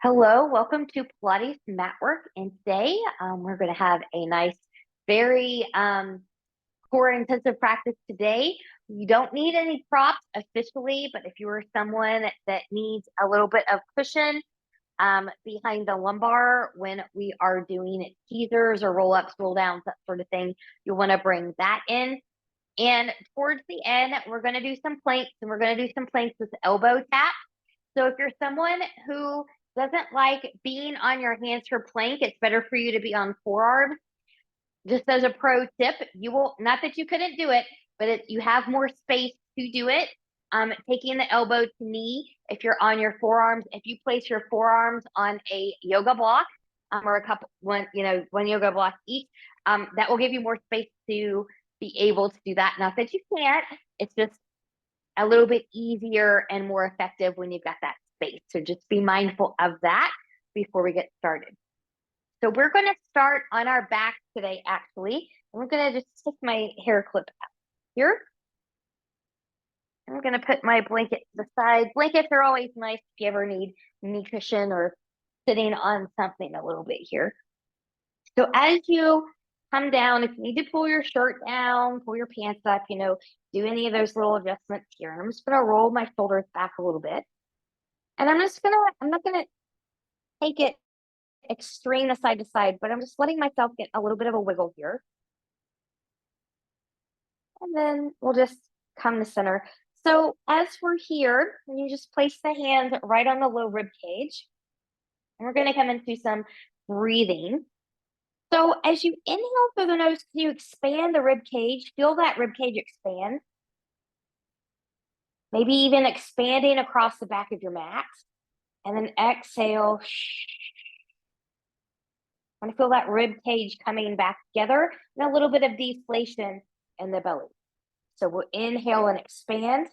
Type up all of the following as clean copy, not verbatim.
Hello, welcome to Pilates Matwork. And today we're going to have a nice, very core intensive practice today. You don't need any props officially, but if you are someone that needs a little bit of cushion behind the lumbar when we are doing teasers or roll ups, roll downs, that sort of thing, you want to bring that in. And towards the end, we're going to do some planks, and we're going to do some planks with elbow tap. So if you're someone who doesn't like being on your hands for plank, it's better for you to be on forearms. Just as a pro tip, you will, not that you couldn't do it, but you have more space to do it. Taking the elbow to knee, if you're on your forearms, if you place your forearms on a yoga block, or one yoga block each, that will give you more space to be able to do that. Not that you can't, it's just a little bit easier and more effective when you've got that space. So just be mindful of that before we get started. So we're going to start on our back today, actually. And we're going to just stick my hair clip out here. And I'm going to put my blanket to the side. Blankets are always nice if you ever need knee cushion or sitting on something a little bit here. So as you come down, if you need to pull your shirt down, pull your pants up, do any of those little adjustments here. And I'm just going to roll my shoulders back a little bit. And I'm not going to take it extreme to side, but I'm just letting myself get a little bit of a wiggle here. And then we'll just come to center. So as we're here, you just place the hands right on the low rib cage. And we're going to come into some breathing. So as you inhale through the nose, you expand the rib cage, feel that rib cage expand. Maybe even expanding across the back of your mat. And then exhale. I want to feel that rib cage coming back together and a little bit of deflation in the belly. So we'll inhale and expand.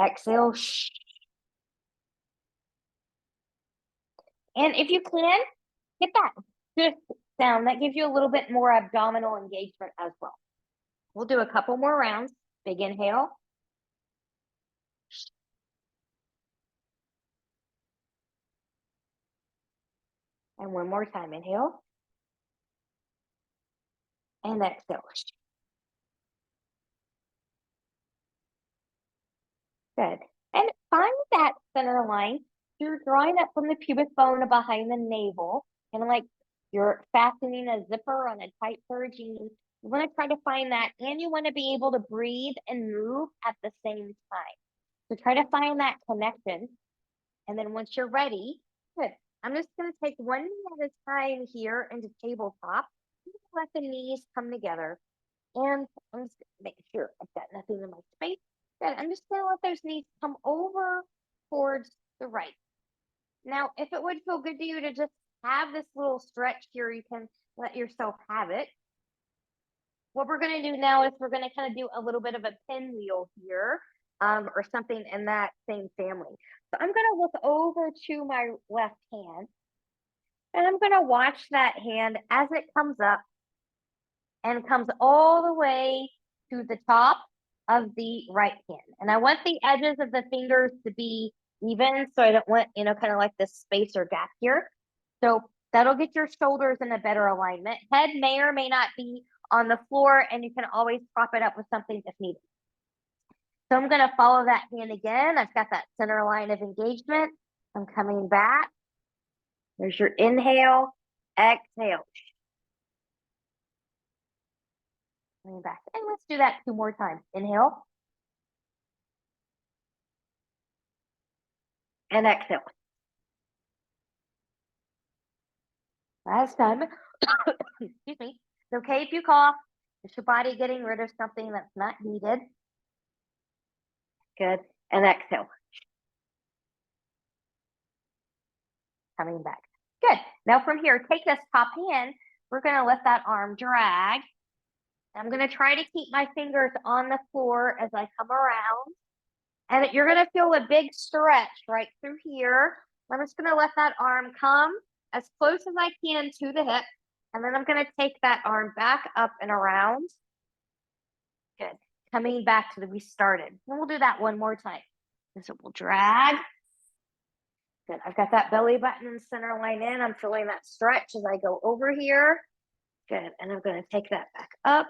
Exhale. And if you can, get that just sound. That gives you a little bit more abdominal engagement as well. We'll do a couple more rounds. Big inhale. And one more time. Inhale. And exhale. Good. And find that center line. You're drawing up from the pubic bone behind the navel. And like you're fastening a zipper on a tight pair of jeans. You want to try to find that. And you want to be able to breathe and move at the same time. So try to find that connection. And then once you're ready, good. I'm just going to take one knee at a time here into tabletop. Let the knees come together. And I'm just going to make sure I've got nothing in my space. Good. I'm just going to let those knees come over towards the right. Now, if it would feel good to you to just have this little stretch here, you can let yourself have it. What we're going to do now is we're going to kind of do a little bit of a pinwheel here, or something in that same family. So I'm going to look over to my left hand, and I'm going to watch that hand as it comes up and comes all the way to the top of the right hand. And I want the edges of the fingers to be even, so I don't want, kind of like this space or gap here. So that'll get your shoulders in a better alignment. Head may or may not be on the floor, and you can always prop it up with something if needed. So I'm going to follow that hand again. I've got that center line of engagement. I'm coming back. There's your inhale, exhale. Coming back. And let's do that 2 more times. Inhale. And exhale. Last time. Excuse me. It's okay if you cough. It's your body getting rid of something that's not needed. Good. And exhale. Coming back. Good. Now from here, take this top hand. We're going to let that arm drag. I'm going to try to keep my fingers on the floor as I come around. And you're going to feel a big stretch right through here. I'm just going to let that arm come as close as I can to the hip. And then I'm going to take that arm back up and around. Good. Coming back to we started. And we'll do that one more time. So we'll drag. Good. I've got that belly button and center line in. I'm feeling that stretch as I go over here. Good. And I'm going to take that back up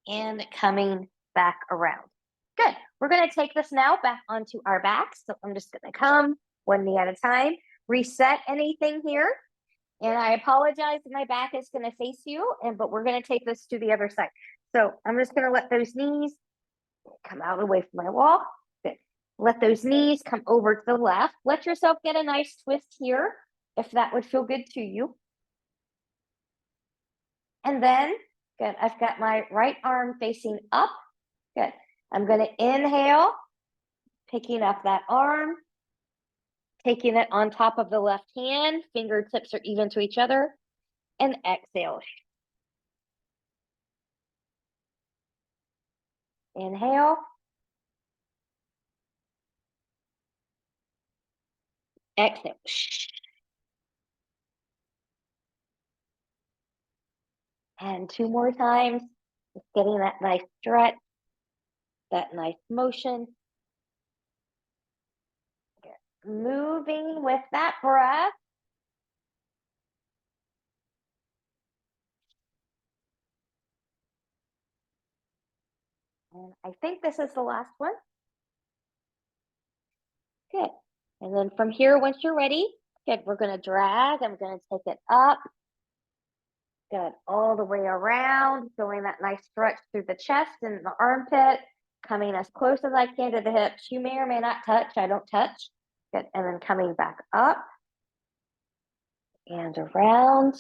and coming back around. Good. We're going to take this now back onto our backs. So I'm just going to come one knee at a time, reset anything here. And I apologize if my back is going to face you, but we're going to take this to the other side. So I'm just going to let those knees come out away from my wall. Good. Let those knees come over to the left. Let yourself get a nice twist here, if that would feel good to you. And then, good, I've got my right arm facing up. Good. I'm going to inhale, picking up that arm, taking it on top of the left hand, fingertips are even to each other, and exhale. Inhale. Exhale. And two more times, just getting that nice stretch, that nice motion. Good. Moving with that breath. And I think this is the last one. Good. And then from here, once you're ready, good, we're going to drag. I'm going to take it up. Good. All the way around, feeling that nice stretch through the chest and the armpit, coming as close as I can to the hips. You may or may not touch. I don't touch. Good. And then coming back up and around.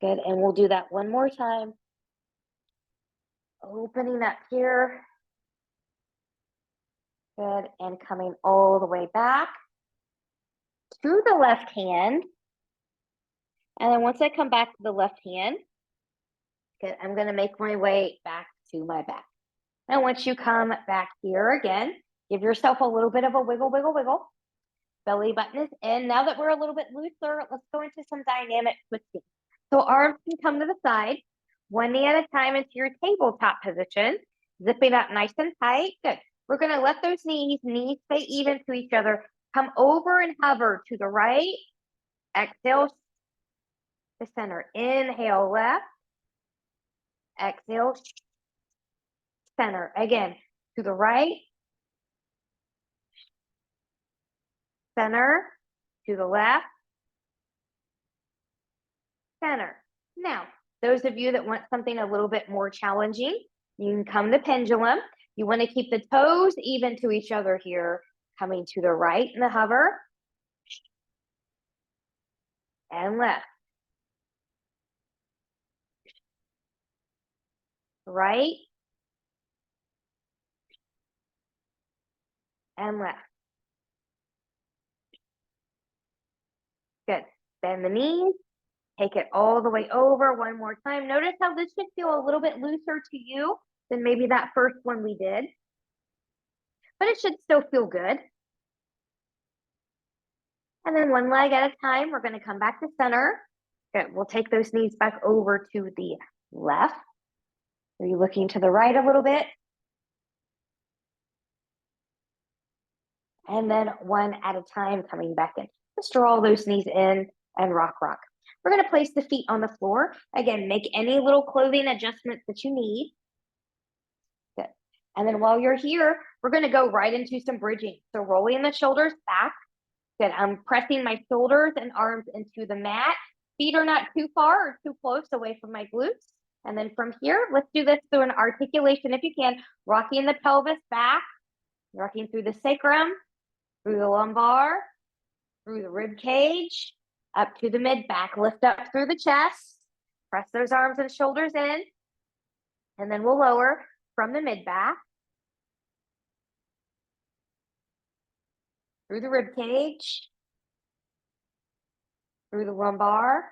Good. And we'll do that one more time. Opening up here. Good. And coming all the way back to the left hand. And then once I come back to the left hand, good, I'm going to make my way back to my back. And once you come back here again, give yourself a little bit of a wiggle, wiggle, wiggle. Belly button is in. Now that we're a little bit looser, let's go into some dynamic twisting. So arms can come to the side, one knee at a time into your tabletop position, zipping up nice and tight. Good. We're going to let those knees stay even to each other. Come over and hover to the right. Exhale to center. Inhale left. Exhale center. Again, to the right. Center. To the left. Center. Now, those of you that want something a little bit more challenging, you can come to pendulum. You want to keep the toes even to each other here, coming to the right in the hover and left. Right and left. Good. Bend the knees. Take it all the way over one more time. Notice how this should feel a little bit looser to you than maybe that first one we did. But it should still feel good. And then one leg at a time, we're going to come back to center. Good. We'll take those knees back over to the left. Are you looking to the right a little bit? And then one at a time coming back in. Just draw those knees in and rock, rock. We're going to place the feet on the floor. Again, make any little clothing adjustments that you need. Good. And then while you're here, we're going to go right into some bridging. So rolling the shoulders back. Good. I'm pressing my shoulders and arms into the mat. Feet are not too far or too close away from my glutes. And then from here, let's do this through an articulation if you can. Rocking the pelvis back, rocking through the sacrum, through the lumbar, through the rib cage, up to the mid back. Lift up through the chest. Press those arms and shoulders in. And then we'll lower from the mid back, through the rib cage, through the lumbar,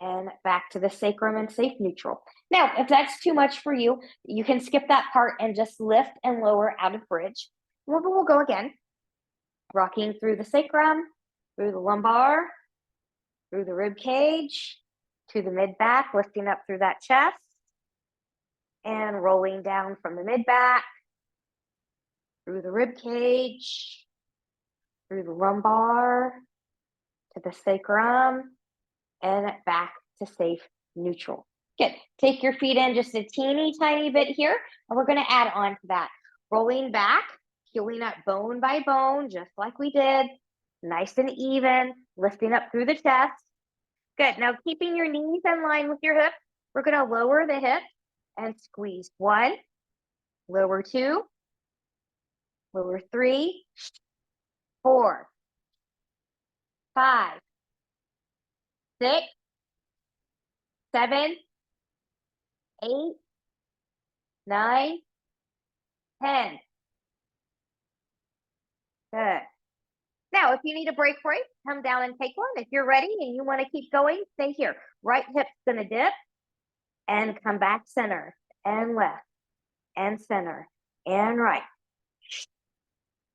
and back to the sacrum and safe neutral. Now, if that's too much for you, you can skip that part and just lift and lower out of bridge. We'll go again. Rocking through the sacrum, through the lumbar, through the rib cage, to the mid back, lifting up through that chest, and rolling down from the mid back, through the rib cage, through the lumbar, to the sacrum, and back to safe neutral. Good. Take your feet in just a teeny tiny bit here, and we're going to add on to that. Rolling back, healing up bone by bone, just like we did. Nice and even, lifting up through the chest. Good. Now, keeping your knees in line with your hips, we're going to lower the hips and squeeze. 1, lower 2, lower 3, 4, 5, 6, 7, 8, 9, 10. Good. Now, if you need a break, come down and take one. If you're ready and you want to keep going, stay here. Right hip's going to dip and come back center and left and center and right.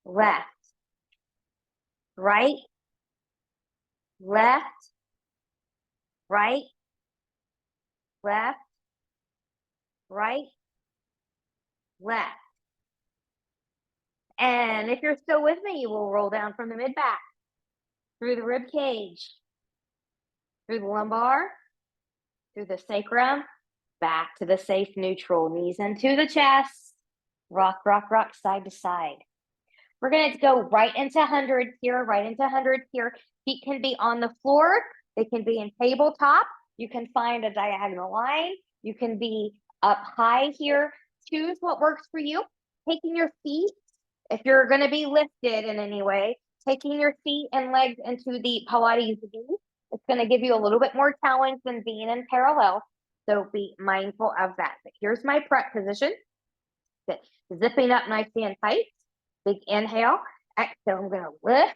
Left, right, left, right, left, right, left. And if you're still with me, you will roll down from the mid-back, through the rib cage, through the lumbar, through the sacrum, back to the safe neutral, knees into the chest, rock, rock, rock, side to side. We're going to go right into 100 here, right into 100 here. Feet can be on the floor. They can be in tabletop. You can find a diagonal line. You can be up high here. Choose what works for you. Taking your feet, if you're going to be lifted in any way, taking your feet and legs into the Pilates V, it's going to give you a little bit more challenge than being in parallel. So be mindful of that. But here's my prep position. Good. Zipping up nicely and tight. Big inhale. Exhale, I'm going to lift.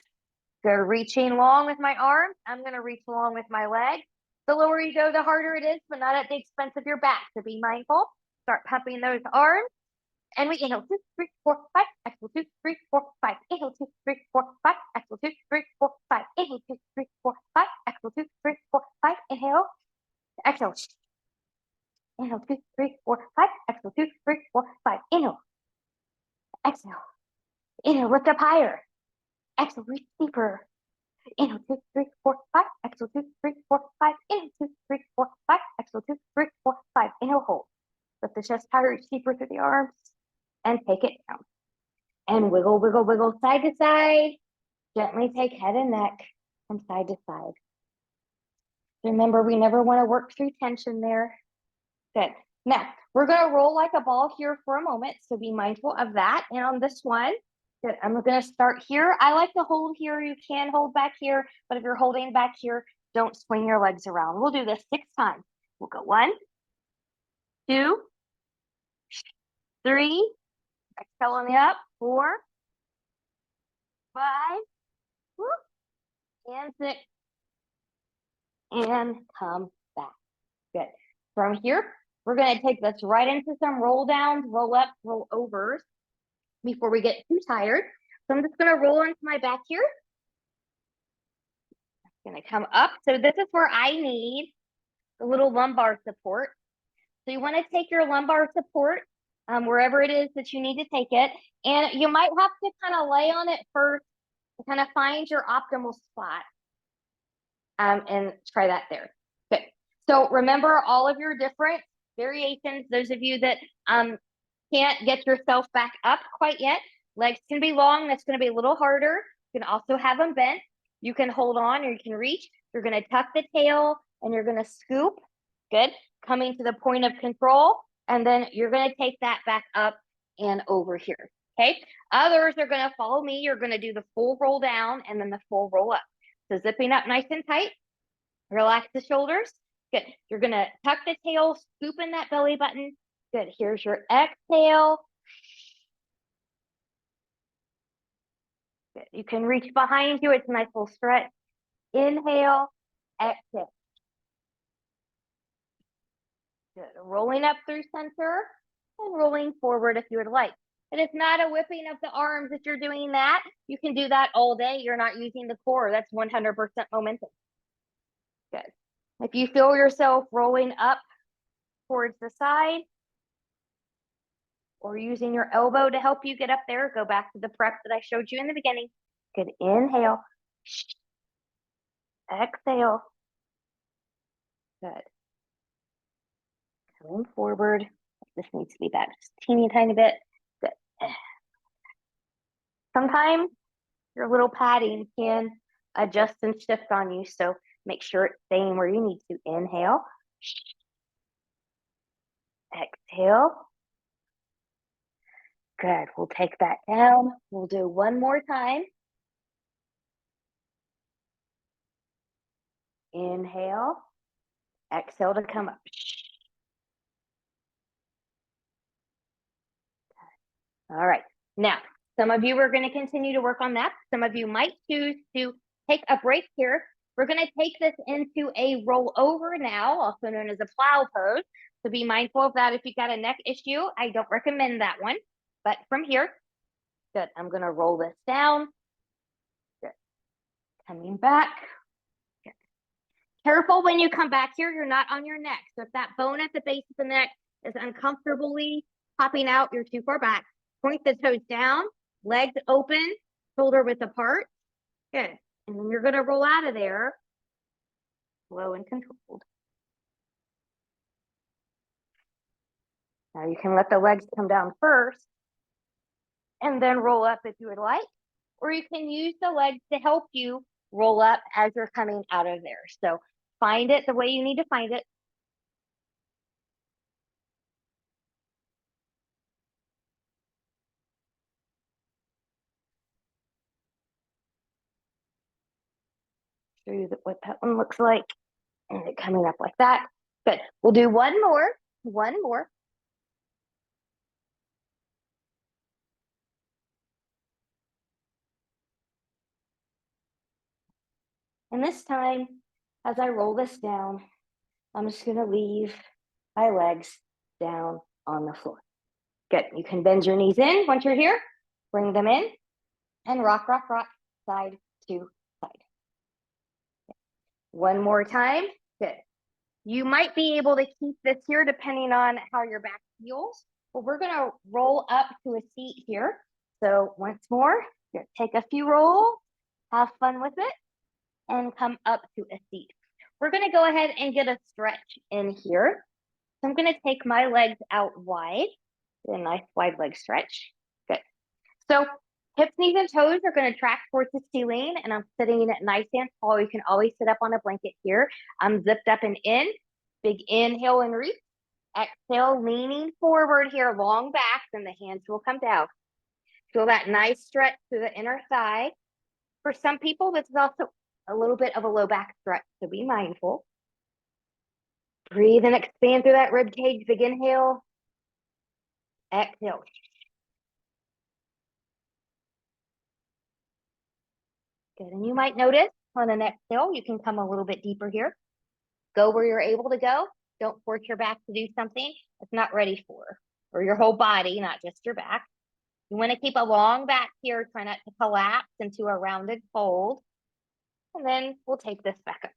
Go reaching long with my arms. I'm going to reach long with my legs. The lower you go, the harder it is, but not at the expense of your back. So be mindful. Start pumping those arms. And we inhale 2, 3, 4, 5. Exhale 2, 3, 4, 5. Inhale 2, 3, 4, 5. Exhale 2, 3, 4, 5. Inhale 2, 3, 4, 5. Exhale 2, 3, 4, 5. Inhale. Exhale. Inhale 2, 3, 4, 5. Exhale 2, 3, 4, 5. Inhale. Exhale. Inhale, lift up higher. Exhale, reach deeper. Inhale, 2, 3, 4, 5. Exhale, 2, 3, 4, 5. Inhale, 2, 3, 4, 5. Exhale, 2, 3, 4, 5. Inhale, hold. Lift the chest higher, reach deeper through the arms, and take it down. And wiggle, wiggle, wiggle, side to side. Gently take head and neck from side to side. Remember, we never want to work through tension there. Good. Now, we're going to roll like a ball here for a moment, so be mindful of that. And on this one, good, I'm going to start here. I like to hold here. You can hold back here, but if you're holding back here, don't swing your legs around. We'll do this 6 times. We'll go 1, 2, 3, exhale on the up, 4, 5, and 6, and come back. Good. From here, we're going to take this right into some roll downs, roll up, roll overs before we get too tired. So I'm just going to roll onto my back here. I'm going to come up. So this is where I need a little lumbar support. So you want to take your lumbar support wherever it is that you need to take it. And you might have to kind of lay on it first to kind of find your optimal spot. And try that there. Good. So remember all of your different variations. Those of you that can't get yourself back up quite yet, legs can be long. That's going to be a little harder. You can also have them bent. You can hold on or you can reach. You're going to tuck the tail and you're going to scoop. Good. Coming to the point of control. And then you're going to take that back up and over here. Okay. Others are going to follow me. You're going to do the full roll down and then the full roll up. So zipping up nice and tight. Relax the shoulders. Good. You're going to tuck the tail, scoop in that belly button. Good. Here's your exhale. Good. You can reach behind you. It's a nice little stretch. Inhale, exhale. Good. Rolling up through center and rolling forward if you would like. And it's not a whipping of the arms. If you're doing that, you can do that all day. You're not using the core. That's 100% momentum. Good. If you feel yourself rolling up towards the side or using your elbow to help you get up there. Go back to the prep that I showed you in the beginning. Good. Inhale. Exhale. Good. Coming forward. This needs to be back just a teeny tiny bit. Good. Sometimes your little padding can adjust and shift on you, so make sure it's staying where you need to. Inhale. Exhale. Good. We'll take that down. We'll do one more time. Inhale. Exhale to come up. All right. Now, some of you are going to continue to work on that. Some of you might choose to take a break here. We're going to take this into a roll over now, also known as a plow pose. So be mindful of that if you've got a neck issue. I don't recommend that one. But from here, good. I'm going to roll this down. Good. Coming back. Good. Careful when you come back here, you're not on your neck. So if that bone at the base of the neck is uncomfortably popping out, you're too far back. Point the toes down, legs open, shoulder width apart. Good. And then you're going to roll out of there, slow and controlled. Now you can let the legs come down first and then roll up if you would like, or you can use the legs to help you roll up as you're coming out of there. So find it the way you need to find it. Show you what that one looks like. And it coming up like that. Good. We'll do one more. One more. And this time, as I roll this down, I'm just going to leave my legs down on the floor. Good. You can bend your knees in once you're here. Bring them in and rock, rock, rock, side to side. One more time. Good. You might be able to keep this here depending on how your back feels. But we're going to roll up to a seat here. So once more, take a few rolls, have fun with it, and come up to a seat. We're going to go ahead and get a stretch in here. So I'm going to take my legs out wide, a nice wide leg stretch. Good. So hips, knees, and toes are going to track towards the ceiling, and I'm sitting nice and tall. You can always sit up on a blanket here. I'm zipped up and in. Big inhale and reach. Exhale, leaning forward here, long back, and the hands will come down. Feel that nice stretch through the inner thigh. For some people, this is also a little bit of a low back stretch, so be mindful. Breathe and expand through that rib cage. Big inhale. Exhale. Good. And you might notice on an exhale, you can come a little bit deeper here. Go where you're able to go. Don't force your back to do something it's not ready for, or your whole body, not just your back. You want to keep a long back here. Try not to collapse into a rounded fold. And then we'll take this back up.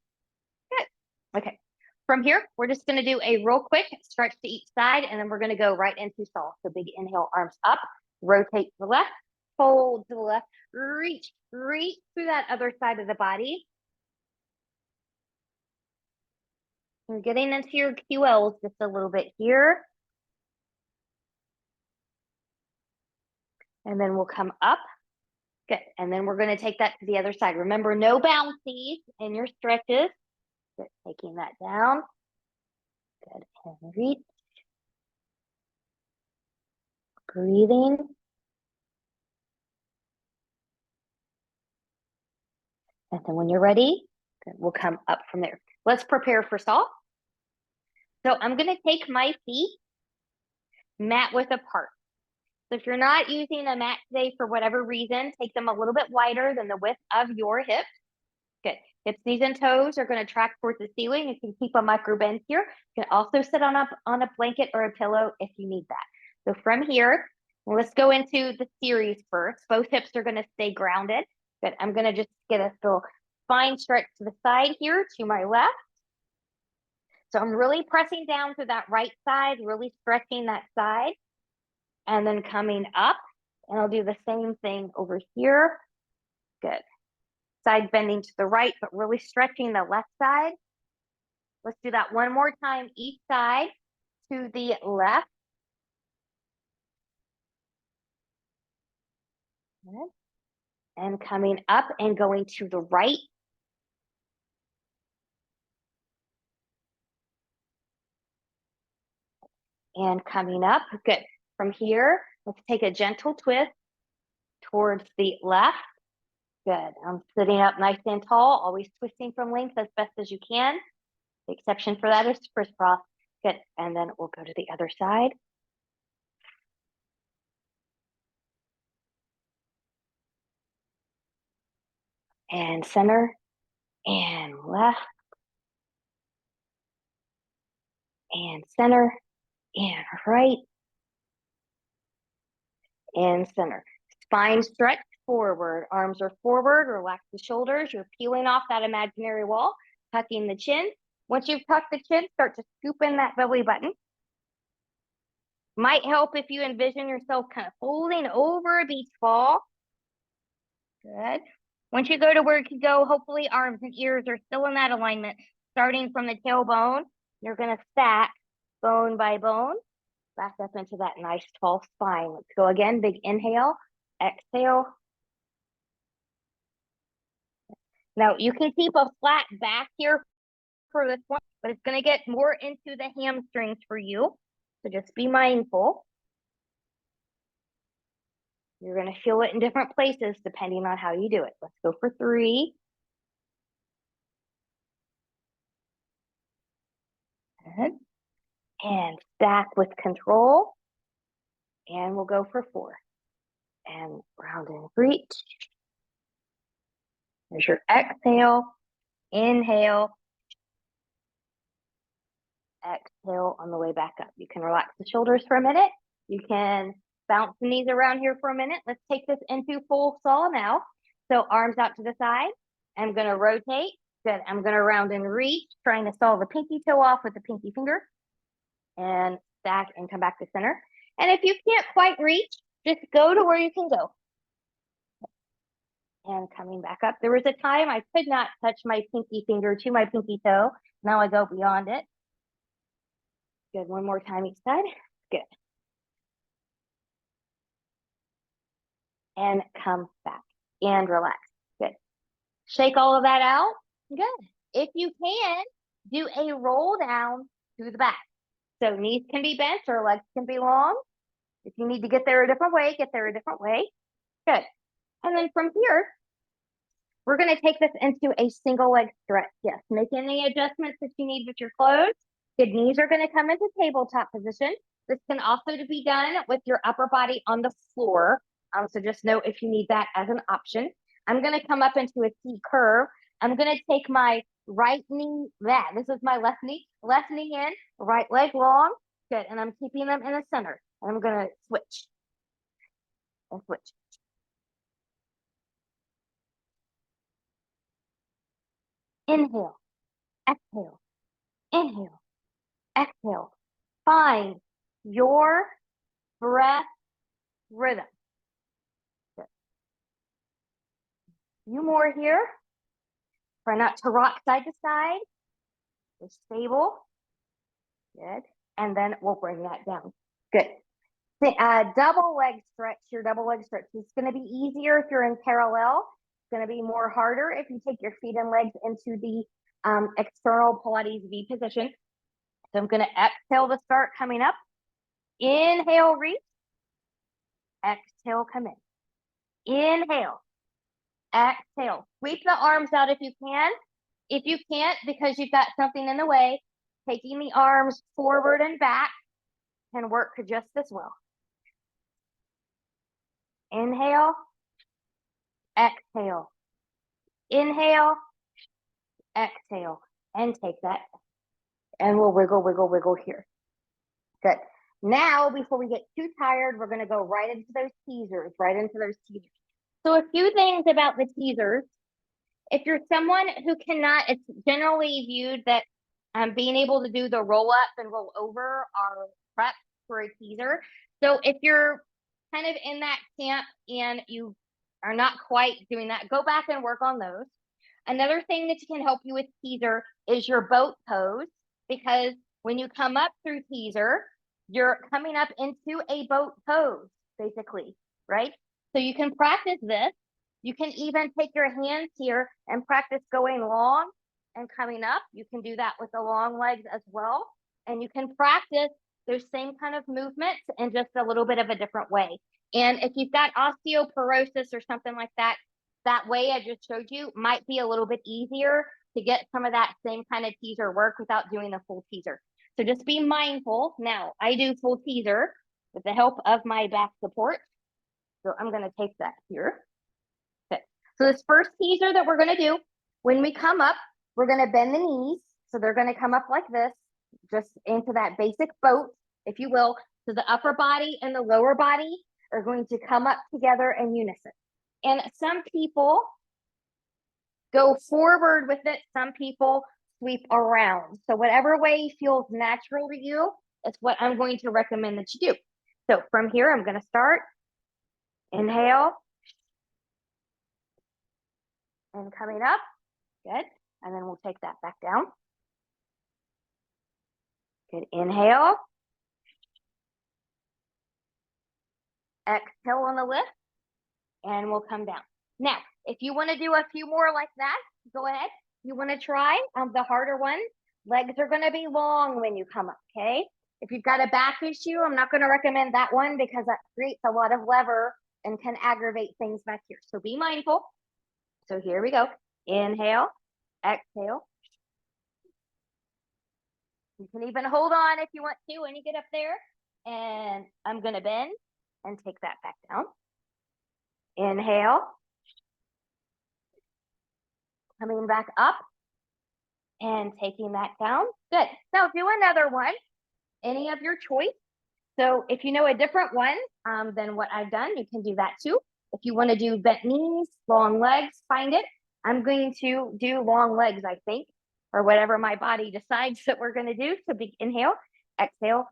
Good. Okay. From here, we're just going to do a real quick stretch to each side, and then we're going to go right into soft. So big inhale, arms up, rotate to the left, fold to the left, reach through that other side of the body. You're getting into your QLs just a little bit here. And then we'll come up. Good. And then we're going to take that to the other side. Remember, no bouncies in your stretches. Good. Taking that down. Good. And reach. Breathing. And then when you're ready, good, we'll come up from there. Let's prepare for soft. So I'm going to take my feet mat width apart. So if you're not using a mat today for whatever reason, take them a little bit wider than the width of your hips. Good. Hips, knees, and toes are going to track towards the ceiling. You can keep a micro bend here. You can also sit on a blanket or a pillow if you need that. So from here, let's go into the series first. Both hips are going to stay grounded. Good. I'm going to just get a little spine stretch to the side here to my left. So I'm really pressing down to that right side, really stretching that side. and then coming up, and I'll do the same thing over here. Good. Side bending to the right, but really stretching the left side. Let's do that one more time, each side to the left. Good. And coming up and going to the right. And coming up. Good. From here, let's take a gentle twist towards the left. Good. I'm sitting up nice and tall, always twisting from length as best as you can. The exception for that is crisscross. Good. And then we'll go to the other side. And center. And left. And center. And right. And center. Spine stretch forward. Arms are forward. Relax the shoulders. You're peeling off that imaginary wall. Tucking the chin. Once you've tucked the chin, start to scoop in that belly button. Might help if you envision yourself kind of folding over a beach ball. Good. Once you go to where you can go, hopefully arms and ears are still in that alignment. Starting from the tailbone, you're going to stack bone by bone, back up into that nice tall spine. Let's go again. Big inhale, exhale. Now you can keep a flat back here for this one, but it's going to get more into the hamstrings for you. So just be mindful. You're going to feel it in different places depending on how you do it. Let's go for 3. Good. And stack with control. And we'll go for 4. And round and reach. There's your exhale. Inhale. Exhale on the way back up. You can relax the shoulders for a minute. You can bounce the knees around here for a minute. Let's take this into full saw now. So arms out to the side. I'm going to rotate. Good. I'm going to round and reach, trying to saw the pinky toe off with the pinky finger. And stack and come back to center. And if you can't quite reach, just go to where you can go. And coming back up. There was a time I could not touch my pinky finger to my pinky toe. Now I go beyond it. Good. One more time each side. Good. And come back and relax. Good. Shake all of that out. Good. If you can, do a roll down to the back. So knees can be bent or legs can be long. If you need to get there a different way, get there a different way. Good. And then from here, we're going to take this into a single leg stretch. Yes, make any adjustments that you need with your clothes. Good. Knees are going to come into tabletop position. This can also be done with your upper body on the floor. So just note if you need that as an option. I'm going to come up into a T curve. I'm going to take my right knee, this is my left knee in, right leg long. Good. And I'm keeping them in the center. And I'm going to switch. And switch. Inhale, exhale, inhale, exhale. Find your breath rhythm. Good. A few more here. Try not to rock side to side. Stay stable. Good. And then we'll bring that down. Good. Double leg stretch. Your double leg stretch is going to be easier if you're in parallel. It's going to be more harder if you take your feet and legs into the external Pilates V position. So I'm going to exhale to start coming up. Inhale, reach. Exhale, come in. Inhale. Exhale. Sweep the arms out if you can. If you can't, because you've got something in the way, taking the arms forward and back can work just as well. Inhale. Exhale. Inhale. Exhale. And take that. And we'll wiggle, wiggle, wiggle here. Good. Now, before we get too tired, we're going to go right into those teasers, So a few things about the teasers. If you're someone who cannot, it's generally viewed that being able to do the roll up and roll over are prep for a teaser. So if you're kind of in that camp and you are not quite doing that, go back and work on those. Another thing that can help you with teaser is your boat pose, because when you come up through teaser, you're coming up into a boat pose, basically, right? So you can practice this. You can even take your hands here and practice going long and coming up. You can do that with the long legs as well. And you can practice those same kind of movements in just a little bit of a different way. And if you've got osteoporosis or something like that, that way I just showed you might be a little bit easier to get some of that same kind of teaser work without doing the full teaser. So just be mindful. Now, I do full teaser with the help of my back support. So I'm going to take that here. Okay. So this first teaser that we're going to do, when we come up, we're going to bend the knees. So they're going to come up like this, just into that basic boat, if you will. So the upper body and the lower body are going to come up together in unison. And some people go forward with it. Some people sweep around. So whatever way feels natural to you is what I'm going to recommend that you do. So from here, I'm going to start. Inhale. And coming up. Good. And then we'll take that back down. Good. Inhale. Exhale on the lift. And we'll come down. Now, if you want to do a few more like that, go ahead. You want to try the harder one. Legs are going to be long when you come up, okay? If you've got a back issue, I'm not going to recommend that one because that creates a lot of lever and can aggravate things back here. So be mindful. So here we go. Inhale, exhale. You can even hold on if you want to when you get up there. And I'm going to bend and take that back down. Inhale. Coming back up and taking that down. Good. Now do another one, any of your choice. So if you know a different one than what I've done, you can do that too. If you want to do bent knees, long legs, find it. I'm going to do long legs, I think, or whatever my body decides that we're going to do. So big inhale, exhale.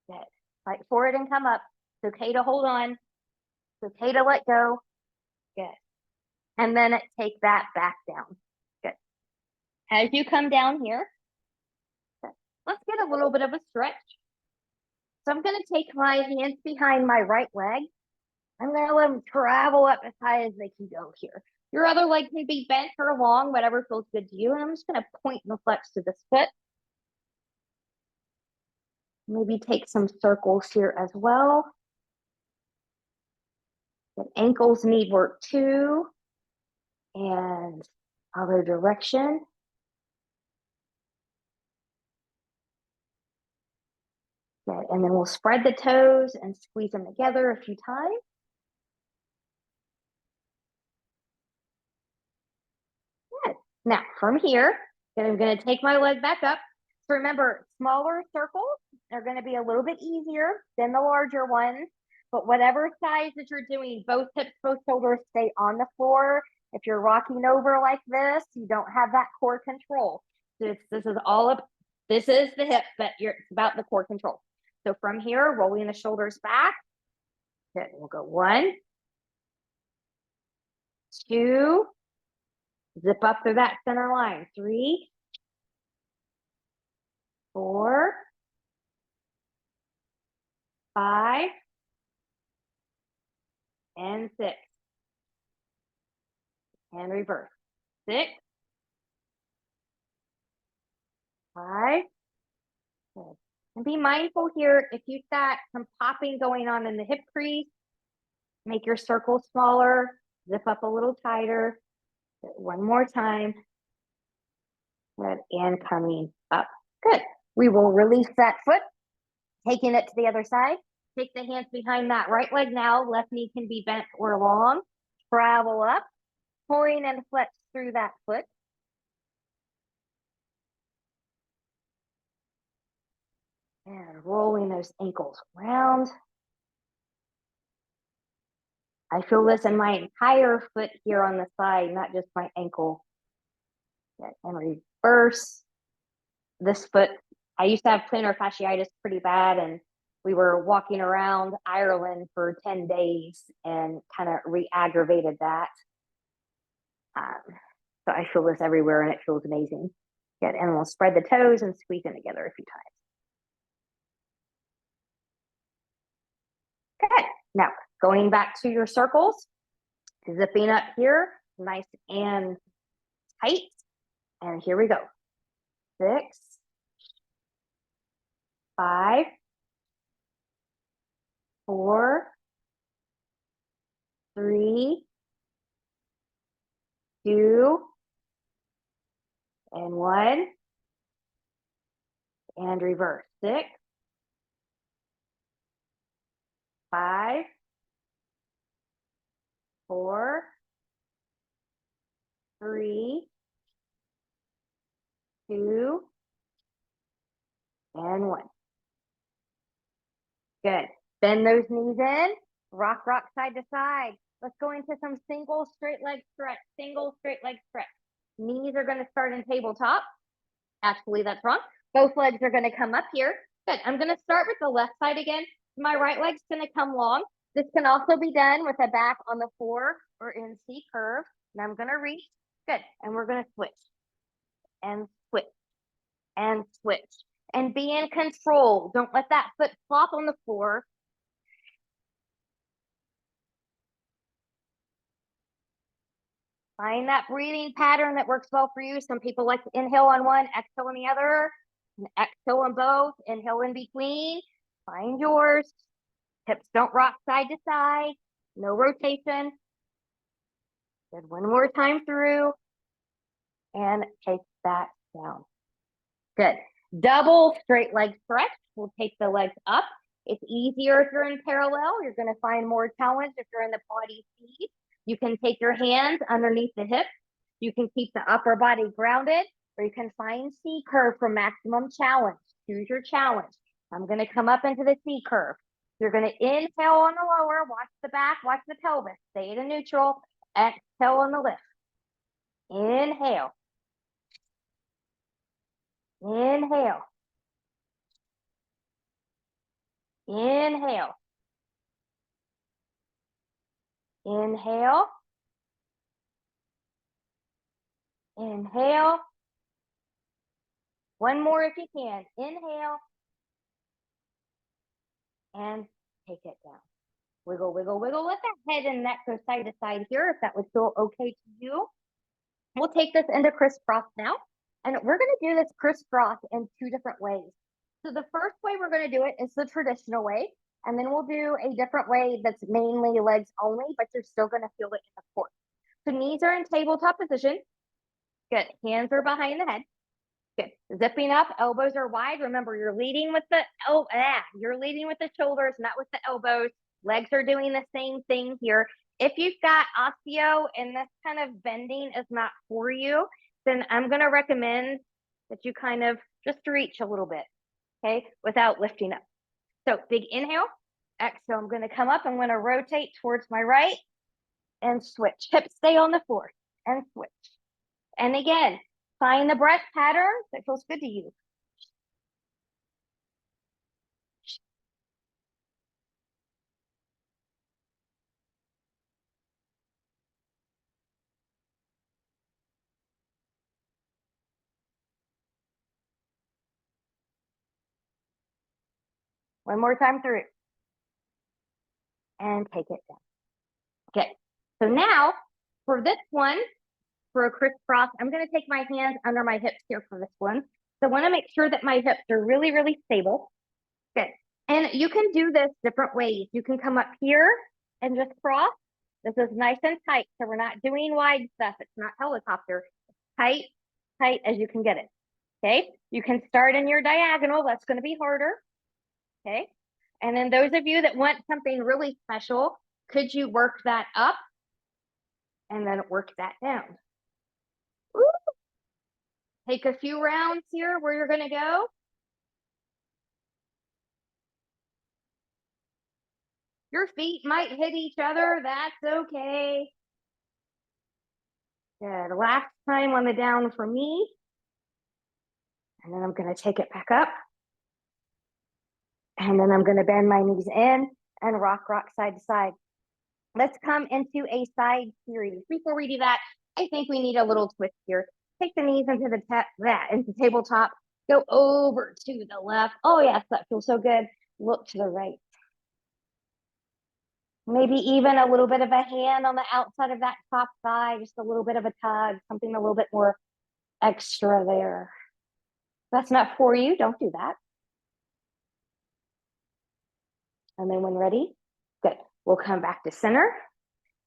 Good. Fight forward and come up. It's okay to hold on. It's okay to let go. Good. And then take that back down. Good. As you come down here, let's get a little bit of a stretch. So I'm going to take my hands behind my right leg. I'm going to let them travel up as high as they can go here. Your other leg can be bent or long, whatever feels good to you. And I'm just going to point and flex to this foot. Maybe take some circles here as well. The ankles need work too. And other direction. Good. And then we'll spread the toes and squeeze them together a few times. Good. Now from here, I'm going to take my leg back up. So remember, smaller circles are going to be a little bit easier than the larger ones. But whatever size that you're doing, both hips, both shoulders stay on the floor. If you're rocking over like this, you don't have that core control. This is all of, this is the hip, but it's about the core control. So from here, rolling the shoulders back. Good. We'll go 1, 2, zip up through that center line. 3, 4, 5, and 6. And reverse. 6, 5. Good. And be mindful here, if you've got some popping going on in the hip crease, make your circle smaller, zip up a little tighter. Good. One more time. Good. And coming up. Good. We will release that foot, taking it to the other side. Take the hands behind that right leg now. Left knee can be bent or long. Travel up, pulling and flex through that foot. And rolling those ankles around. I feel this in my entire foot here on the side, not just my ankle. Good. And reverse this foot I used to have plantar fasciitis pretty bad, and we were walking around Ireland for 10 days and kind of re-aggravated that. So I feel this everywhere and it feels amazing. Good. And we'll spread the toes and squeeze them together a few times. Good. Now, going back to your circles, zipping up here, nice and tight. And here we go. 6, 5, 4, 3, 2, and 1. And reverse. 6, 5, 4, 3, 2, and 1. Good. Bend those knees in. Rock, rock side to side. Let's go into some single straight leg stretch. Single straight leg stretch. Knees are going to start in tabletop. Actually, that's wrong. Both legs are going to come up here. Good. I'm going to start with the left side again. My right leg's going to come long. This can also be done with a back on the floor or in C curve. And I'm going to reach. Good. And we're going to switch and switch and switch. And be in control. Don't let that foot flop on the floor. Find that breathing pattern that works well for you. Some people like to inhale on one, exhale on the other, and exhale on both, inhale in between. Find yours. Hips don't rock side to side. No rotation. Good. One more time through. And take that down. Good. Double straight leg stretch. We'll take the legs up. It's easier if you're in parallel. You're going to find more challenge if you're in the Pilates seat. You can take your hands underneath the hips. You can keep the upper body grounded, or you can find C curve for maximum challenge. Choose your challenge. I'm going to come up into the C curve. You're going to inhale on the lower, watch the back, watch the pelvis. Stay in neutral. Exhale on the lift. Inhale. Inhale. Inhale. Inhale. Inhale. One more if you can. Inhale. And take it down. Wiggle, wiggle, wiggle. Let that head and neck go side to side here if that would feel okay to you. We'll take this into crisscross now. And we're going to do this crisscross in 2 different ways. So the first way we're going to do it is the traditional way. And then we'll do a different way that's mainly legs only, but you're still going to feel it in the core. So knees are in tabletop position. Good. Hands are behind the head. Good. Zipping up, elbows are wide. Remember, you're leading with the you're leading with the shoulders, not with the elbows. Legs are doing the same thing here. If you've got osteo and this kind of bending is not for you, then I'm going to recommend that you kind of just reach a little bit, okay, without lifting up. So big inhale, exhale. I'm going to come up. I'm going to rotate towards my right and switch. Hips stay on the floor and switch. And again, find the breath pattern that feels good to you. One more time through. And take it down. Okay, so now for this one, for a crisscross, I'm going to take my hands under my hips here for this one. So I want to make sure that my hips are really, really stable. Good. And you can do this different ways. You can come up here and just cross. This is nice and tight. So we're not doing wide stuff. It's not helicopter. Tight, tight as you can get it. Okay. You can start in your diagonal. That's going to be harder. Okay. And then those of you that want something really special, could you work that up and then work that down? Ooh. Take a few rounds here where you're going to go. Your feet might hit each other. That's okay. Good. Last time on the down for me. And then I'm going to take it back up. And then I'm going to bend my knees in and rock side to side. Let's come into a side series. Before we do that, I think we need a little twist here. Take the knees into into tabletop. Go over to the left. Oh yes, that feels so good. Look to the right. Maybe even a little bit of a hand on the outside of that top thigh, just a little bit of a tug, something a little bit more extra there. If that's not for you, don't do that. And then when ready, good. We'll come back to center.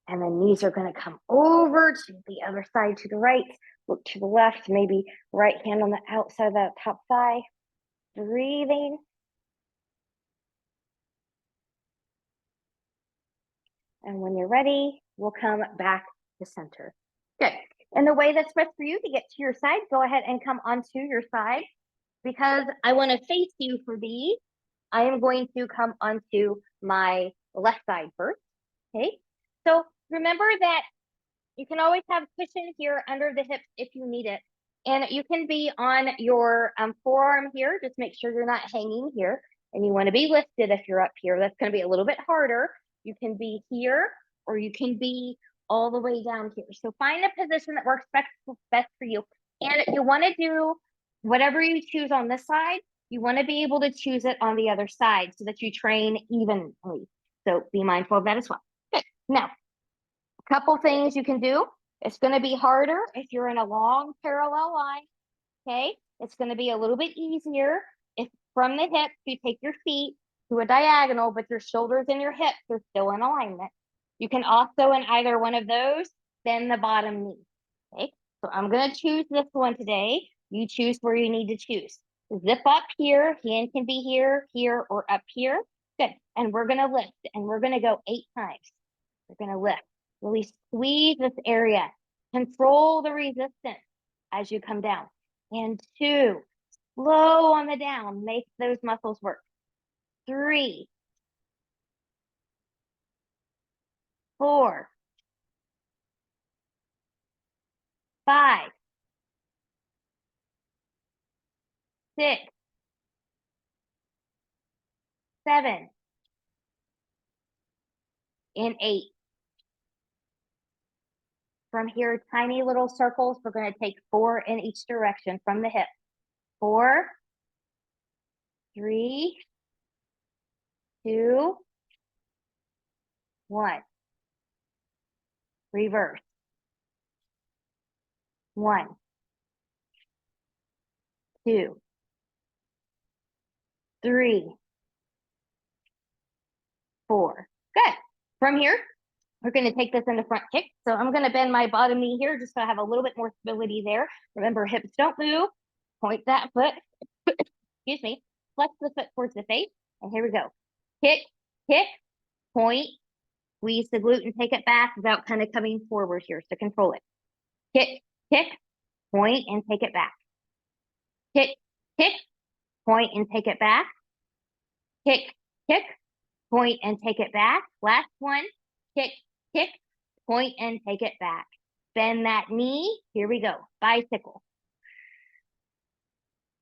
And then knees are going to come over to the other side to the right. Look to the left, maybe right hand on the outside of that top thigh. Breathing. And when you're ready, we'll come back to center. Good. And the way that's best for you to get to your side, go ahead and come onto your side. Because I want to face you for these, I am going to come onto my left side first. Okay. So remember that you can always have cushion here under the hips if you need it. And you can be on your forearm here. Just make sure you're not hanging here. And you want to be lifted if you're up here. That's going to be a little bit harder. You can be here or you can be all the way down here. So find a position that works best for you. And you want to do whatever you choose on this side, you want to be able to choose it on the other side so that you train evenly. So be mindful of that as well. Good. Now, a couple things you can do. It's going to be harder if you're in a long parallel line. Okay. It's going to be a little bit easier if from the hips you take your feet to a diagonal, but your shoulders and your hips are still in alignment. You can also, in either one of those, bend the bottom knee. Okay. So I'm going to choose this one today. You choose where you need to choose. Zip up here. Hand can be here, here, or up here. Good. And we're going to lift and we're going to go 8 times. We're going to lift. Really squeeze this area. Control the resistance as you come down. And 2, slow on the down. Make those muscles work. 3, 4, 5, 6, 7, and 8. From here, tiny little circles. We're going to take 4 in each direction from the hip. 4, 3, 2, 1. Reverse. 1, 2, 3, 4. Good. From here, we're going to take this into front kick. So I'm going to bend my bottom knee here just so I have a little bit more stability there. Remember, hips don't move. Point that foot. Excuse me. Flex the foot towards the face. And here we go. Kick, kick, point. Squeeze the glute and take it back without kind of coming forward here. So control it. Kick, kick, point, and take it back. Kick, kick, point, and take it back. Kick, kick, point, and take it back. Last one. Kick, kick, point, and take it back. Bend that knee. Here we go. Bicycle.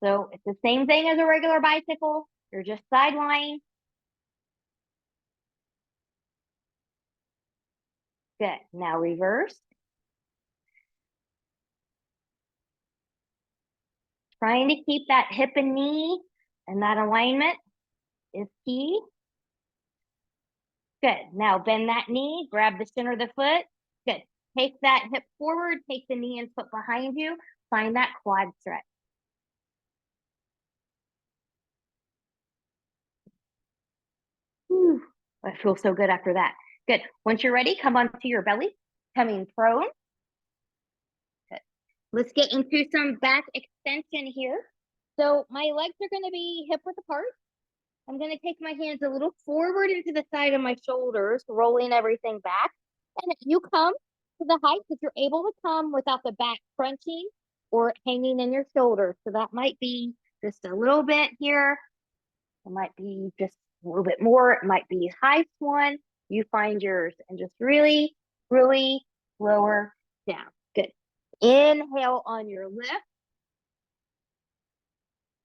So it's the same thing as a regular bicycle. You're just sideline. Good. Now reverse. Trying to keep that hip and knee and that alignment is key. Good. Now bend that knee, grab the center of the foot. Good. Take that hip forward, take the knee and foot behind you. Find that quad stretch. Whew. I feel so good after that. Good. Once you're ready, come onto your belly, coming prone. Good. Let's get into some back extension here. So my legs are going to be hip width apart. I'm going to take my hands a little forward into the side of my shoulders, rolling everything back. And you come to the height that you're able to come without the back crunching or hanging in your shoulders. So that might be just a little bit here. It might be just a little bit more. It might be high swan. You find yours and just really, really lower down. Good. Inhale on your lift.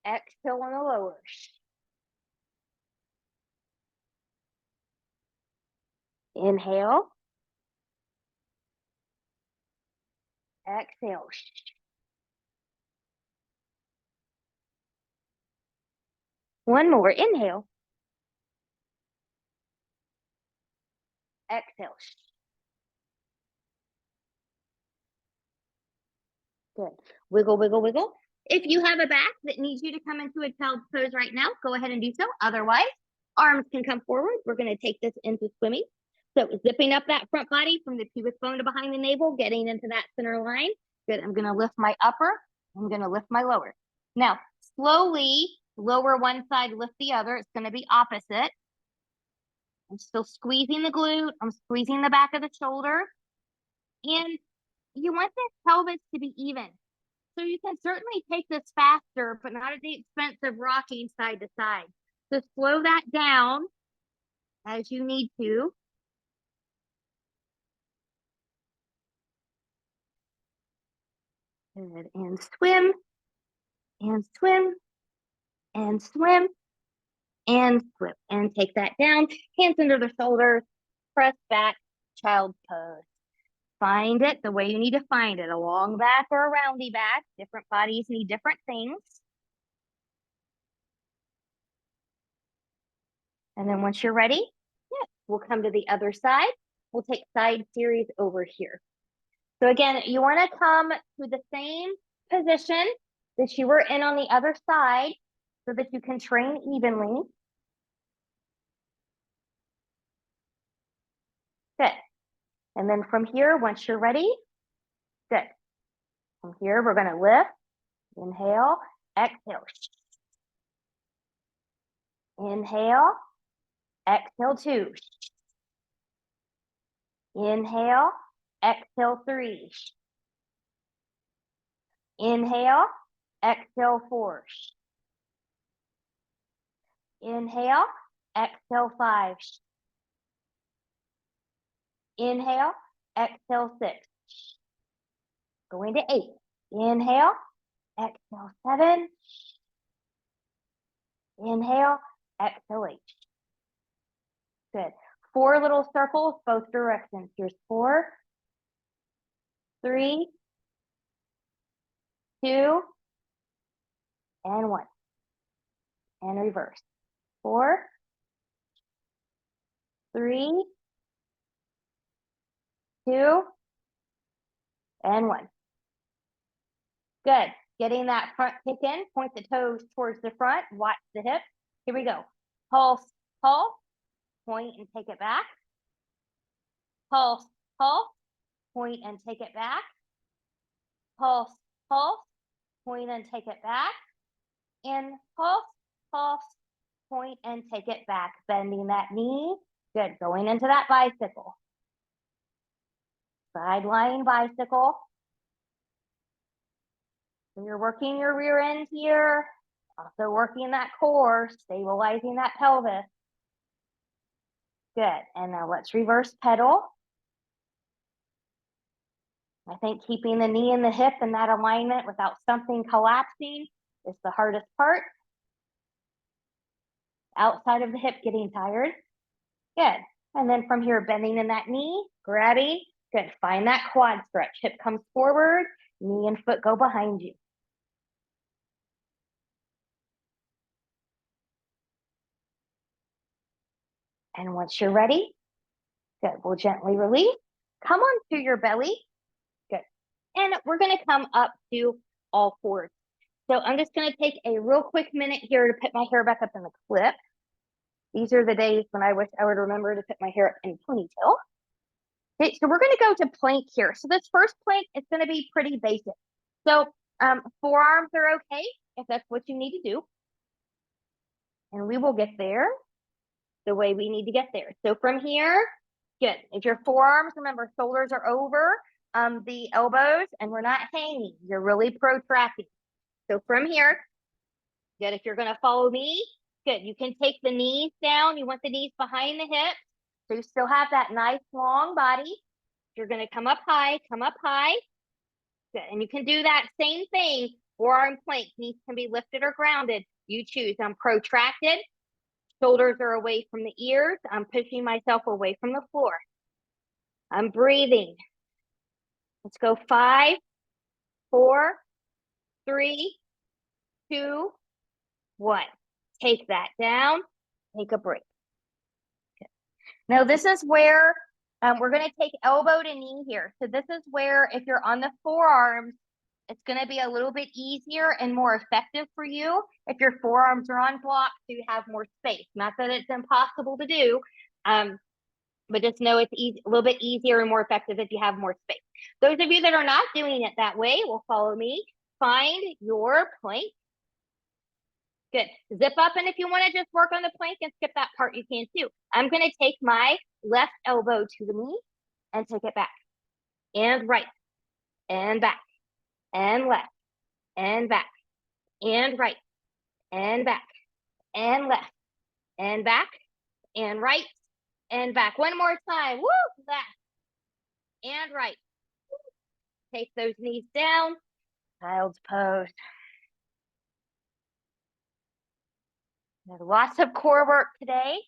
Exhale on the lower. Inhale. Exhale. One more. Inhale. Exhale. Good. Wiggle, wiggle, wiggle. If you have a back that needs you to come into a child's pose right now, go ahead and do so. Otherwise, arms can come forward. We're going to take this into swimming. So zipping up that front body from the pubic bone to behind the navel, getting into that center line. Good. I'm going to lift my upper. I'm going to lift my lower. Now, slowly lower one side, lift the other. It's going to be opposite. I'm still squeezing the glute. I'm squeezing the back of the shoulder. And you want this pelvis to be even. So you can certainly take this faster, but not at the expense of rocking side to side. So slow that down as you need to. Good. And swim, and swim, and swim, and swim. And take that down, hands under the shoulders, press back, child's pose. Find it the way you need to find it, a long back or a roundy back. Different bodies need different things. And then once you're ready, yeah, we'll come to the other side. We'll take side series over here. So again, you want to come to the same position that you were in on the other side so that you can train evenly. Good. And then from here, once you're ready, good. From here, we're going to lift, inhale, exhale. Inhale, exhale 2. Inhale, exhale 3. Inhale, exhale 4. Inhale, exhale 5. Inhale, exhale 6. Going to 8. Inhale, exhale 7. Inhale, exhale 8. Good. 4 little circles, both directions. Here's 4, 3, 2, and 1. And reverse. 4, 3, 2, and 1. Good. Getting that front kick in, point the toes towards the front, watch the hips. Here we go. Pulse, pulse, point and take it back. Pulse, pulse, point and take it back. Pulse, pulse, point and take it back. And pulse, pulse, point and take it back. Bending that knee. Good. Going into that bicycle. Sideline bicycle. So you're working your rear end here. Also working that core, stabilizing that pelvis. Good. And now let's reverse pedal. I think keeping the knee and the hip in that alignment without something collapsing is the hardest part. Outside of the hip getting tired. Good. And then from here, bending in that knee, grabbing. Good. Find that quad stretch. Hip comes forward, knee and foot go behind you. And once you're ready, good, we'll gently release. Come on to your belly. Good. And we're going to come up to all fours. So I'm just going to take a real quick minute here to put my hair back up in the clip. These are the days when I wish I would remember to put my hair up in a ponytail. Okay, so we're going to go to plank here. So this first plank is going to be pretty basic. So forearms are okay if that's what you need to do. And we will get there the way we need to get there. So from here, good. If your forearms, remember, shoulders are over the elbows and we're not hanging. You're really protracting. So from here, good. If you're going to follow me, good. You can take the knees down. You want the knees behind the hips. So you still have that nice long body. You're going to come up high, come up high. Good. And you can do that same thing. Forearm plank. Knees can be lifted or grounded. You choose. I'm protracted. Shoulders are away from the ears. I'm pushing myself away from the floor. I'm breathing. Let's go 5, 4, 3, 2, 1. Take that down. Take a break. Okay. Now this is where we're going to take elbow to knee here. So this is where if you're on the forearms, it's going to be a little bit easier and more effective for you if your forearms are on blocks, so you have more space. Not that it's impossible to do, but just know it's easy, a little bit easier and more effective if you have more space. Those of you that are not doing it that way will follow me. Find your plank. Good. Zip up, and if you want to just work on the plank and skip that part, you can too. I'm going to take my left elbow to the knee and take it back and right and back and left and back and right and back and left and back and right and back. One more time. Woo! Left and right. Take those knees down. Child's pose. There's lots of core work today.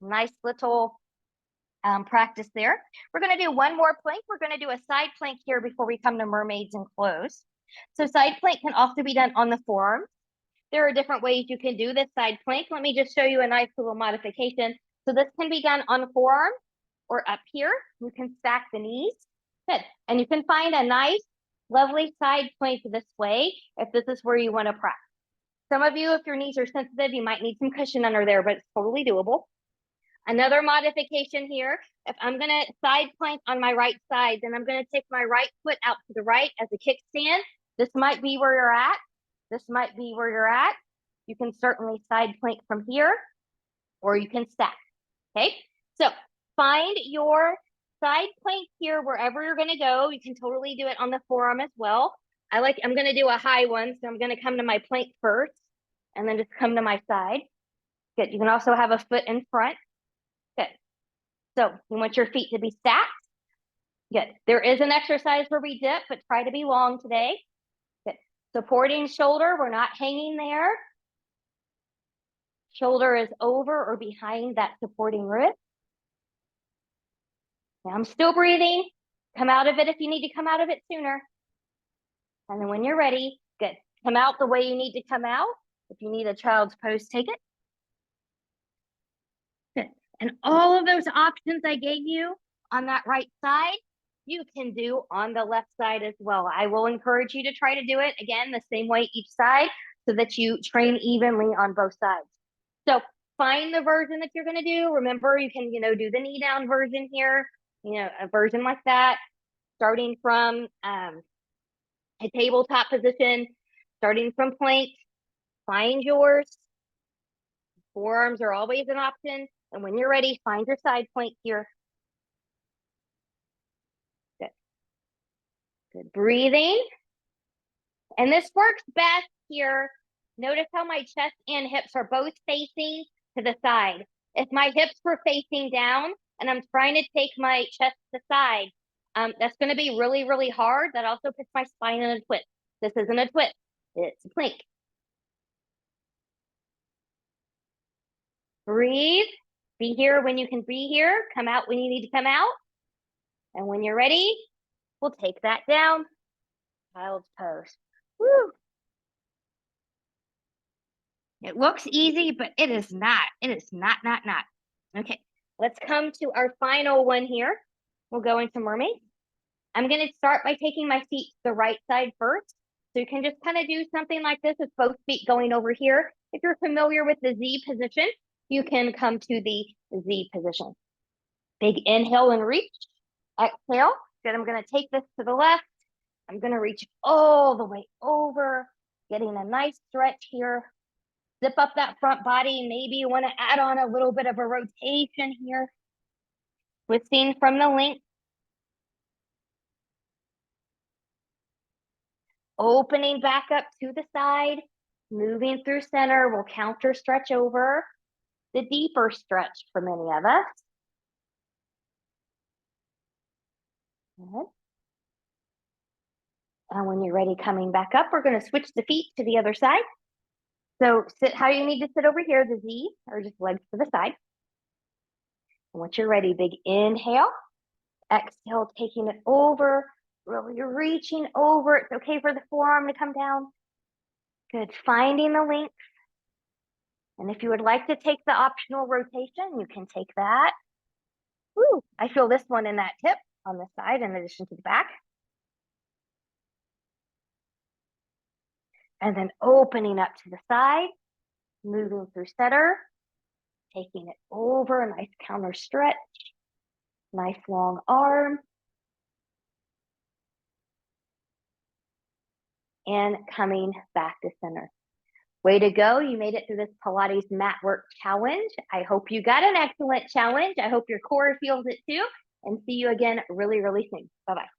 Nice little practice there. We're going to do one more plank. We're going to do a side plank here before we come to mermaids and close. So side plank can also be done on the forearms. There are different ways you can do this side plank. Let me just show you a nice little modification. So this can be done on the forearm or up here. You can stack the knees. Good. And you can find a nice, lovely side plank this way if this is where you want to practice. Some of you, if your knees are sensitive, you might need some cushion under there, but it's totally doable. Another modification here, if I'm going to side plank on my right side, then I'm going to take my right foot out to the right as a kickstand. This might be where you're at. This might be where you're at. You can certainly side plank from here, or you can stack, okay? So find your side plank here wherever you're going to go. You can totally do it on the forearm as well. I'm going to do a high one, so I'm going to come to my plank first, and then just come to my side. Good. You can also have a foot in front. Good. So you want your feet to be stacked. Good. There is an exercise where we dip, but try to be long today. Good. Supporting shoulder, we're not hanging there. Shoulder is over or behind that supporting wrist. Now I'm still breathing. Come out of it if you need to come out of it sooner. And then when you're ready, good. Come out the way you need to come out. If you need a child's pose, take it. Good. And all of those options I gave you on that right side, you can do on the left side as well. I will encourage you to try to do it, again, the same way each side so that you train evenly on both sides. So find the version that you're going to do. Remember, you can, do the knee down version here, a version like that, starting from a tabletop position, starting from plank. Find yours. Forearms are always an option. And when you're ready, find your side plank here. Good. Good breathing. And this works best here. Notice how my chest and hips are both facing to the side. If my hips were facing down and I'm trying to take my chest to the side, that's going to be really, really hard. That also puts my spine in a twist. This isn't a twist. It's a plank. Breathe. Be here when you can be here. Come out when you need to come out. And when you're ready, we'll take that down. Child's pose. Woo. It looks easy, but it is not. It is not. Okay, let's come to our final one here. We'll go into mermaid. I'm going to start by taking my feet to the right side first. So you can just kind of do something like this with both feet going over here. If you're familiar with the Z position, you can come to the Z position. Big inhale and reach. Exhale. Good. I'm going to take this to the left. I'm going to reach all the way over, getting a nice stretch here. Zip up that front body. Maybe you want to add on a little bit of a rotation here. Twisting from the length. Opening back up to the side. Moving through center. We'll counter stretch over. The deeper stretch for many of us. Good. And when you're ready, coming back up, we're going to switch the feet to the other side. So sit how you need to sit over here, the Z, or just legs to the side. And once you're ready, big inhale, exhale, taking it over, really reaching over. It's okay for the forearm to come down. Good, finding the length. And if you would like to take the optional rotation, you can take that. Woo, I feel this one in that hip on the side in addition to the back. And then opening up to the side, moving through center, taking it over, a nice counter stretch, nice long arm. And coming back to center. Way to go. You made it through this Pilates Matwork challenge. I hope you got an excellent challenge. I hope your core feels it too. And see you again really, really soon. Bye-bye.